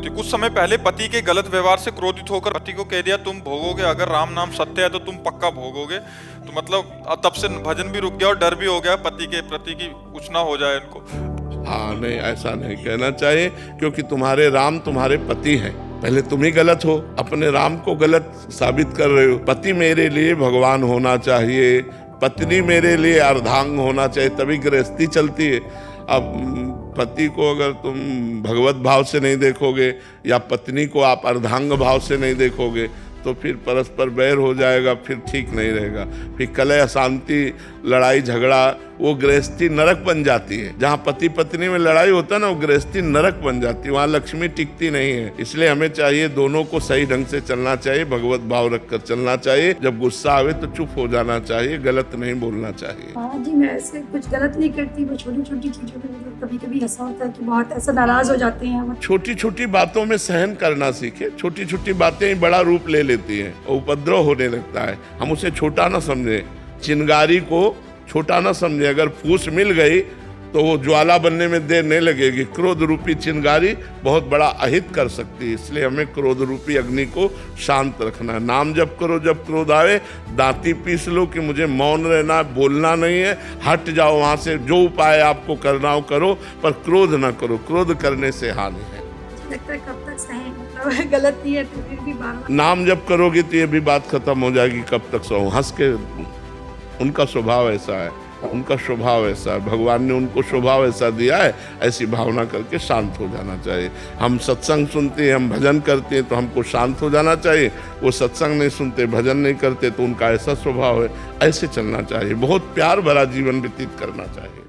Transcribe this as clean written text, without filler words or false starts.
होती है। कुछ समय पहले पति के गलत व्यवहार से क्रोधित होकर पति को कह दिया तुम भोगोगे, अगर राम नाम सत्य है तो तुम पक्का भोगोगे। तो मतलब तब से भजन भी रुक गया और डर भी हो गया पति के प्रति कि कुछ ना हो जाए इनको। हाँ नहीं, ऐसा नहीं कहना चाहिए, क्योंकि तुम्हारे राम तुम्हारे पति हैं। पहले तुम ही गलत हो, अपने राम को गलत साबित कर रहे हो। पति मेरे लिए भगवान होना चाहिए, पत्नी मेरे लिए अर्धांग होना चाहिए, तभी गृहस्थी चलती है। अब पति को अगर तुम भगवत भाव से नहीं देखोगे या पत्नी को आप अर्धांग भाव से नहीं देखोगे तो फिर परस्पर बैर हो जाएगा, फिर ठीक नहीं रहेगा। फिर कलह, अशांति, लड़ाई झगड़ा, वो गृहस्थी नरक बन जाती है। जहाँ पति पत्नी में लड़ाई होता है ना, वो गृहस्थी नरक बन जाती है, वहाँ लक्ष्मी टिकती नहीं है। इसलिए हमें चाहिए दोनों को सही ढंग से चलना चाहिए, भगवत भाव रखकर चलना चाहिए। जब गुस्सा आवे तो चुप हो जाना चाहिए, गलत नहीं बोलना चाहिए। हाँ जी, मैं ऐसे कुछ गलत नहीं करती, वो छोटी छोटी चीजों पे मतलब कभी कभी ऐसा होता है कि बहुत ऐसा नाराज हो जाते हैं। छोटी छोटी बातों में सहन करना सीखे। छोटी छोटी बातें ही बड़ा रूप ले लेती हैं, उपद्रव होने लगता है। हम उसे छोटा ना समझें, चिंगारी को छोटा ना समझें। अगर फूस मिल गई तो वो ज्वाला बनने में देर नहीं लगेगी। क्रोध रूपी चिंगारी बहुत बड़ा अहित कर सकती है। इसलिए हमें क्रोध रूपी अग्नि को शांत रखना है। नाम जप करो, जब क्रोध आवे दांती पीस लो कि मुझे मौन रहना, बोलना नहीं है, हट जाओ वहाँ से। जो उपाय आपको करना हो करो, पर क्रोध ना करो, क्रोध करने से हानि है। लगता है कब तक सहें, मतलब गलत नहीं है तो फिर भी बार नाम जप करोगे तो ये भी बात खत्म हो जाएगी। कब तक सहूं? हंस के, उनका स्वभाव ऐसा है, उनका स्वभाव ऐसा है, भगवान ने उनको स्वभाव ऐसा दिया है, ऐसी भावना करके शांत हो जाना चाहिए। हम सत्संग सुनते हैं, हम भजन करते हैं तो हमको शांत हो जाना चाहिए। वो सत्संग नहीं सुनते, भजन नहीं करते तो उनका ऐसा स्वभाव है, ऐसे चलना चाहिए। बहुत प्यार भरा जीवन व्यतीत करना चाहिए।